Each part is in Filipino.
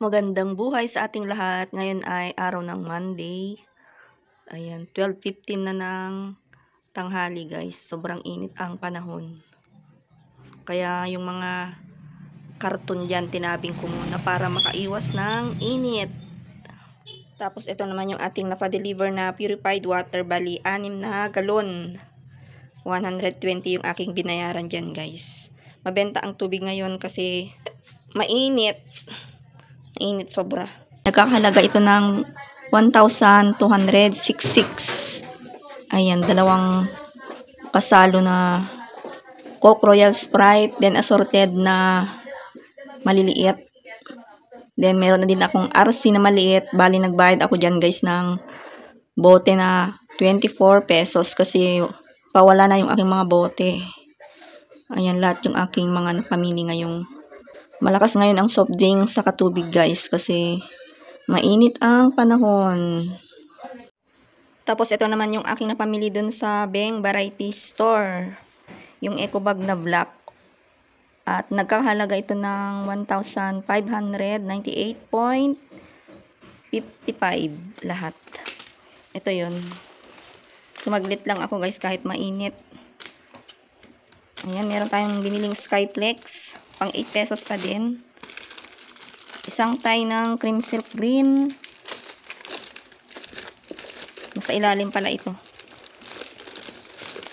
Magandang buhay sa ating lahat. Ngayon ay araw ng Monday. Ayan, 12:15 na ng tanghali guys. Sobrang init ang panahon. Kaya yung mga karton dyan, tinabing ko muna para makaiwas ng init. Tapos ito naman yung ating napadeliver na purified water. Bali, 6 na galon. 120 yung aking binayaran dyan guys. Mabenta ang tubig ngayon kasi mainit. Init sobra. Nagkakahalaga ito ng 1,266. Ayan, dalawang pasalo na Coke Royal Sprite, then assorted na maliliit. Then meron na din akong RC na maliit. Bali nagbayad ako diyan guys ng bote na 24 pesos kasi pawala na yung aking mga bote. Ayan, lahat yung aking mga napamili ngayong malakas ngayon ang soft drink sa katubig guys kasi mainit ang panahon. Tapos ito naman yung aking napamili dun sa Beng Variety Store. Yung eco bag na black. At nagkakahalaga ito ng 1,598.55 lahat. Ito yun. Sumaglit lang ako guys kahit mainit. Ayan, meron tayong biniling Skyflex. Pang 8 pesos pa din. Isang tie ng cream silk green. Nasa ilalim pala ito.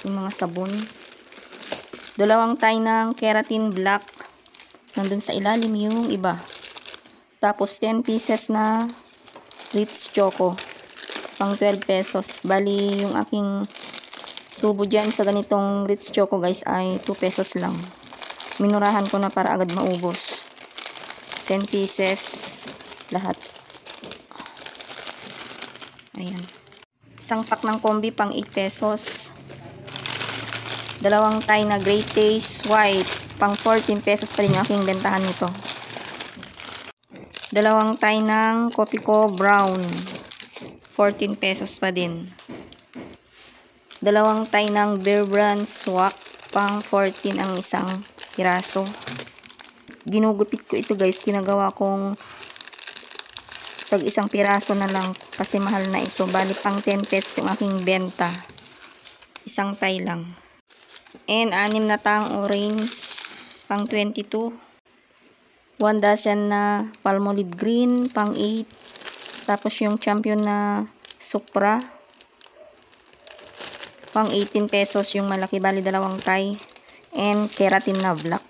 Yung mga sabon. Dalawang tie ng keratin black. Nandun sa ilalim yung iba. Tapos 10 pieces na Ritz Choco. Pang 12 pesos. Bali yung aking tubo dyan sa ganitong Ritz Choco guys ay 2 pesos lang. Minurahan ko na para agad maubos. 10 pieces lahat. Ayan. Isang pack ng kombi pang 8 pesos. Dalawang tie na Great Taste White pang 14 pesos pa rin yung aking bentahan nito. Dalawang tie ng Copico Brown 14 pesos pa din. Dalawang tie ng Bear Brand Swak pang 14 ang isang piraso. Ginugupit ko ito guys, ginagawa kong tag isang piraso na lang kasi mahal na ito. Bali pang 10 pesos yung aking benta. Isang tie lang. And 6 na tang orange pang 22. 1 dozen na Palmolive green pang 8. Tapos yung Champion na Supra pang 18 pesos yung malaki. Bali dalawang tie. And keratin na black.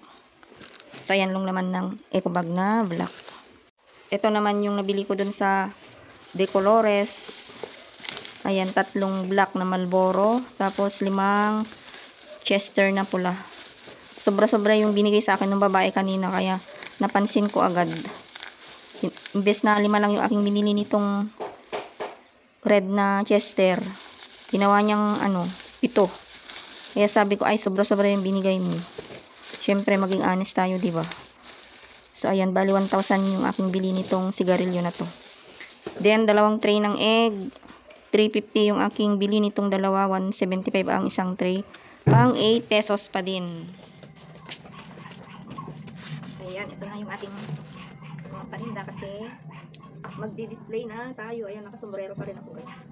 So ayan lang naman ng eco bag na black. Ito naman yung nabili ko dun sa De Colores. Ayan, 3 black na Marlboro. Tapos 5 Chester na pula. Sobra-sobra yung binigay sa akin ng babae kanina. Kaya napansin ko agad. Imbes na 5 lang yung aking binili nitong red na Chester. Ginawa niyang 7. Kaya sabi ko ay sobra-sobra yung binigay mo. Siyempre maging honest tayo, di ba? So ayan, bali 1,000 yung aking bili nitong sigarilyo na to. Then dalawang tray ng egg, 350 yung aking bili nitong dalawa, 175 ang isang tray. Pang 8 pesos pa din. Ayan, ito na yung ating mga paninda kasi magdi-display na tayo. Ayan, nakasombrero pa rin ako guys.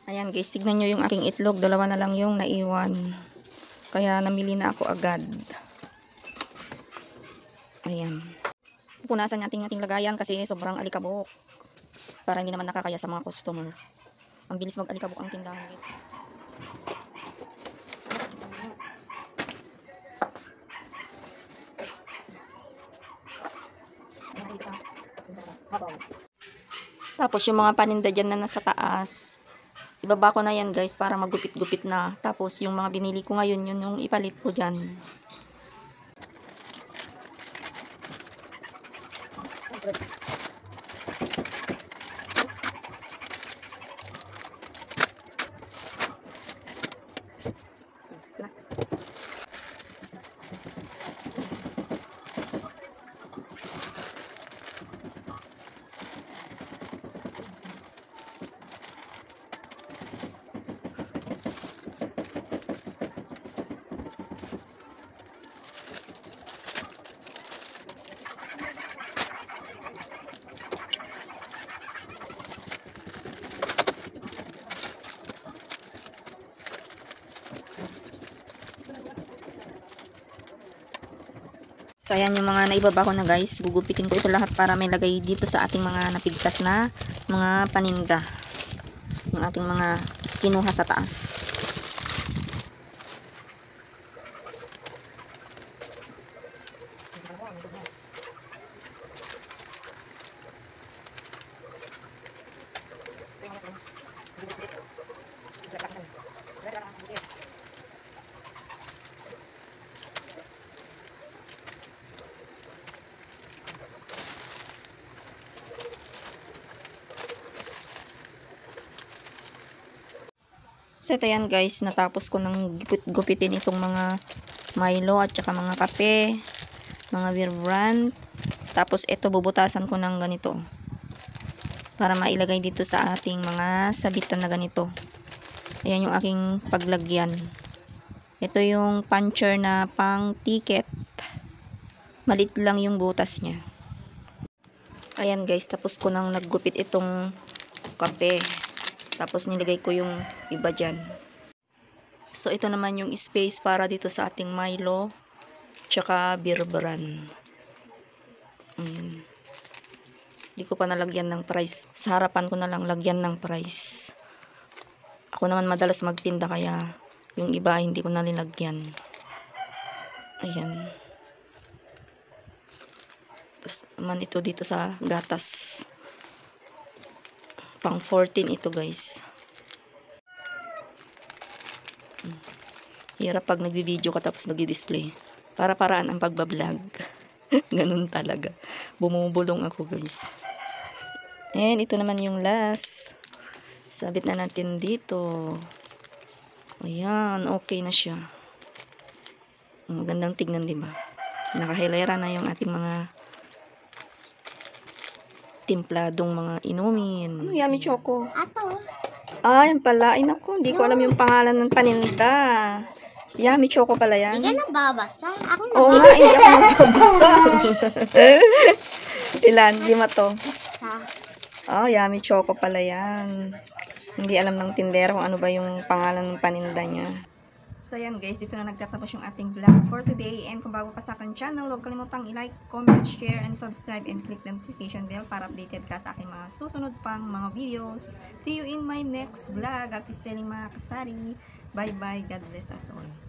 Ayan guys, tignan nyo yung aking itlog. 2 na lang yung naiwan. Kaya namili na ako agad. Ayan. Pupunasan natin ating lagayan kasi sobrang alikabok. Para hindi naman nakakaya sa mga customer. Ang bilis mag-alikabok ang tindahan guys. Tapos yung mga paninda dyan na nasa taas, ibaba ko na yan guys para magupit-gupit na. Tapos yung mga binili ko ngayon, yun yung ipalit ko dyan. So, ayan yung mga naibaba ko na guys. Gugupitin ko ito lahat para may lagay dito sa ating mga napigtas na mga paninda. Yung ating mga kinuha sa taas. So, ito yan guys, natapos ko nang gupitin itong mga Milo at saka mga kape, mga beer brand. Tapos, ito bubutasan ko ng ganito para mailagay dito sa ating mga sabitan na ganito. Ayan yung aking paglagyan. Ito yung puncher na pang ticket. Malit lang yung butas niya. Ayan guys, tapos ko nang naggupit itong kape. Tapos nilagay ko yung iba dyan. So ito naman yung space para dito sa ating Milo. Tsaka beer brand. Hindi ko pa nalagyan ng price. Sa harapan ko na lang lagyan ng price. Ako naman madalas magtinda kaya yung iba hindi ko na nilagyan. Ayan. Tapos naman ito dito sa gatas. Pang 14 ito guys. Hirap pag nagbi-video ka tapos nagdi-display. Para-paraan ang pagbablog. Ganun talaga. Bumubulong ako guys. And ito naman yung last. Sabit na natin dito. Ayan, okay na siya. Magandang tignan, diba? Nakahilera na yung ating mga timpladong mga inumin. Ano, Yummy Choco? Ato. Ah, yan pala. Ay, naku, hindi ko alam yung pangalan ng paninda. Yummy Choco pala yan. Hindi ka nababasa. Ako na. Oo nga, hindi ako nagbabasa. Ilan? 5 to. Oh, Yummy Choco pala yan. Hindi alam ng tindera kung ano ba yung pangalan ng paninda niya. So, yan guys, dito na nagtatapos yung ating vlog for today. And kung bago ka sa aking channel, huwag kalimutang i-like, comment, share, and subscribe, and click the notification bell para updated ka sa aking mga susunod pang mga videos. See you in my next vlog. Happy selling mga kasari. Bye-bye. God bless us all.